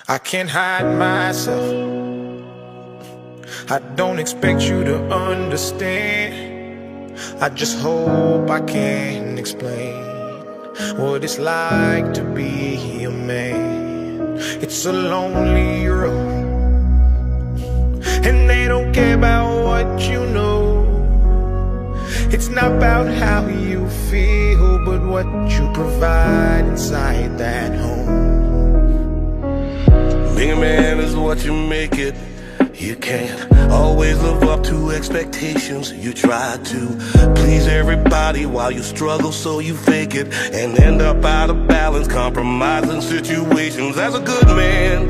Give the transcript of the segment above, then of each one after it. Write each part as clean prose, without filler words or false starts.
I can't hide myself. I don't expect you to understand. I just hope I can explain what it's like to be a man. It's a lonely road, and they don't care about what you know. It's not about how you feel, but what you provide inside that home. Being a man is what you make it. You can't always live up to expectations. You try to please everybody while you struggle, so you fake it and end up out of balance, compromising situations. As a good man,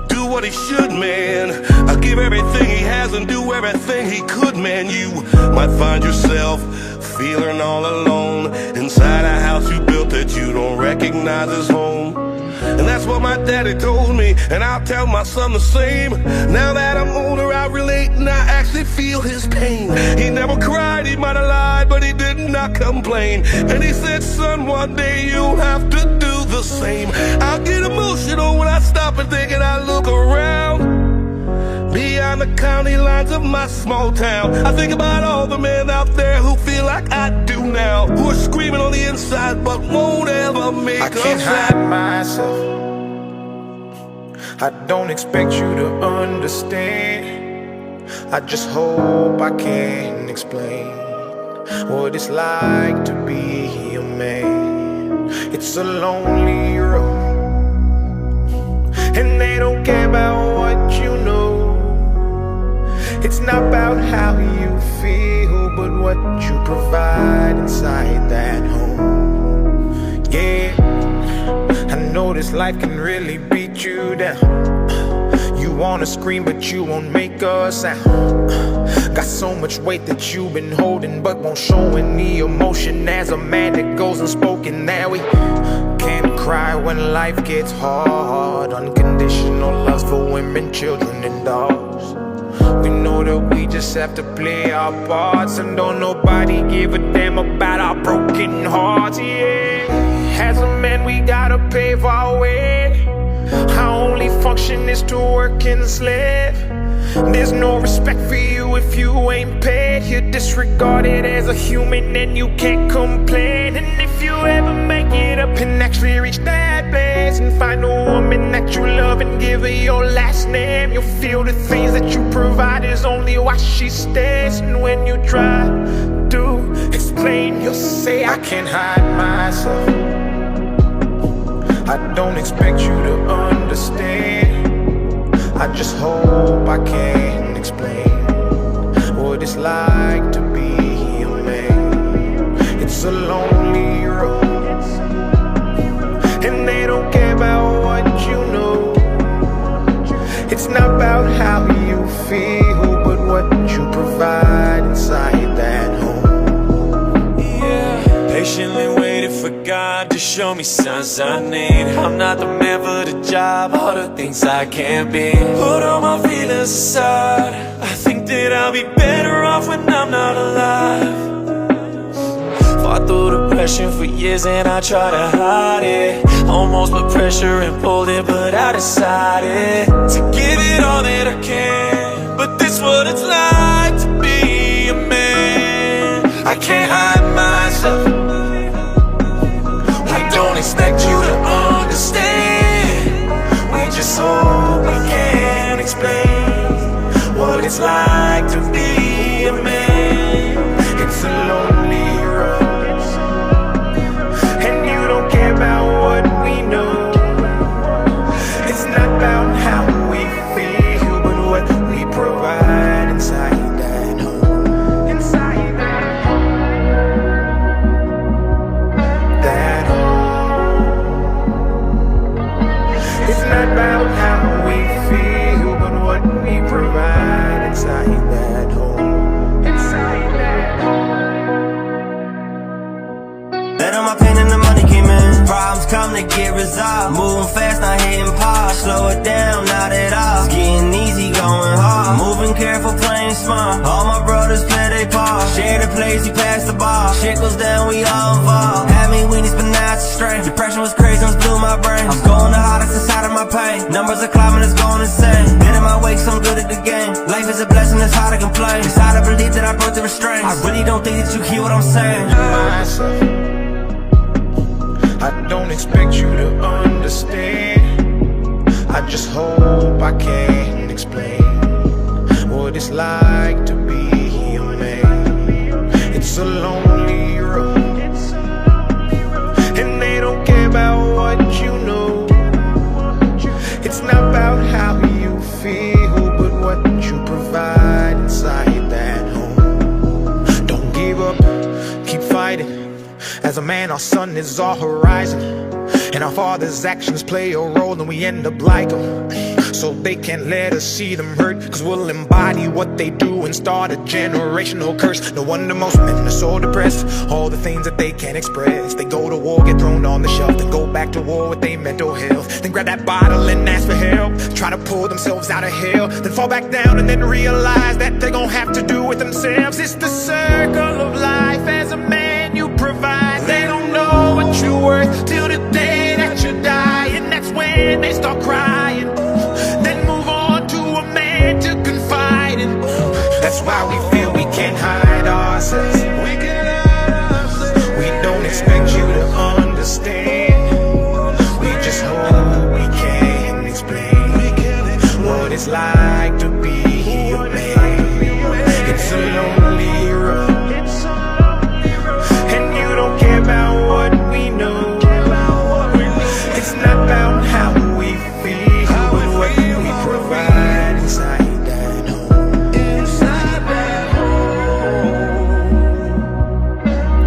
do what he should, man. Give everything he has and do everything he could, man. You might find yourself feeling all alone inside a house you built that you don't recognize as home. And that's what my daddy told me, and I'll tell my son the same. Now that I'm older, I relate and I actually feel his pain. He never cried, he might have lied, but he did not complain. And he said, son, one day you'll have to do the same. I'll get emotional when I stop and think and I look around beyond the county lines of my small town. I think about all the men out there who feel like I do now, who are screaming on the inside but won't ever make a sound. I can't hide myself. I don't expect you to understand. I just hope I can explain what it's like to be a man. It's a lonely road, and they don't care about what you know. It's not about how you feel, but what you provide inside that home. Yeah, I know this life can really beat you down. You wanna scream, but you won't make a sound. Got so much weight that you've been holding, but won't show any emotion. As a man that goes unspoken, now we can't cry when life gets hard. Unconditional loves for women, children, and dogs. We know that we just have to play our parts, and don't nobody give a damn about our broken hearts, yeah. As a man, we gotta pave our way. Our only function is to work and slave. There's no respect for you if you ain't paid. You're disregarded as a human and you can't complain. And if you ever make it up and actually reach that place and find a woman that you love and give her your last name, you'll feel the things that you provide is only why she stays. And when you try to explain, you'll say, I can't hide myself. I don't expect you to understand. I just hope I can explain what it's like to be a man. It's a lonely road, and they don't care about what you know. It's not about how you feel, but what you provide inside that home. Yeah, patiently waiting for God to show me signs I need. I'm not the man for the job, all the things I can't be. Put all my feelings aside, I think that I'll be better off when I'm not alive. Fought through depression for years and I tried to hide it. Almost put pressure and pulled it, but I decided to give it all that I can. But this what it's like to be a man. I can't hide myself. I don't expect you to understand. We just hope we can explain what it's like to be a man. It's a lonely road, and you don't care about what we know. It's not about how we feel, but what we provide inside that home. Inside that home. It's not about how we feel, but what we provide inside that home. Inside that home. Better my pain and the money came in. Problems come to get resolved. Moving fast, not hitting pause. Slow it down, not at all. It's getting easy, going hard. Moving careful, playing smart. All my brothers play their part. Share the plays, you pass the ball. Shit goes down, we all involved. Had me weenies, but now it's straight. Depression was crazy, almost blew my brain. I'm going the hardest inside of my pay. Numbers are climbing, it's going insane. Get in my way, so I'm good at the game. Life is a blessing, it's hard to complain. It's hard to believe that I broke the restraints. I really don't think that you hear what I'm saying. Myself, I don't expect you to understand. I just hope I can explain what it's like to be a man. It's a lonely road, and they don't care about what you know. It's not about how you feel, but what you provide inside that home. Don't give up, keep fighting. As a man, our sun is our horizon, and our father's actions play a role, and we end up like them. So they can't let us see them hurt, cause we'll embody what they do and start a generational curse. No wonder most men are so depressed, all the things that they can't express. They go to war, get thrown on the shelf, then go back to war with their mental health. Then grab that bottle and ask for help, try to pull themselves out of hell, then fall back down and then realize that they're gonna have to do it themselves. It's the circle of life. As a man you provide, they don't know what you're worth till the day that you die, and that's when they start crying. Then move on to a man to confide in. That's why we feel we can't hide ourselves. We don't expect you to understand. We just hope we can explain what it's like to be a man. It's a lonely road, and you don't care about what we know. It's not about how we feel, but what we provide inside that home. Inside that home.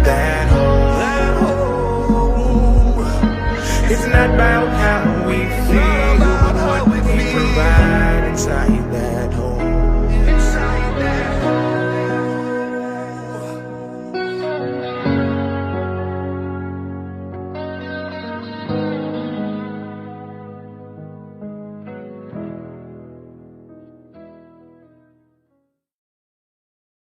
That home. It's not about how we feel, but what we provide inside that home.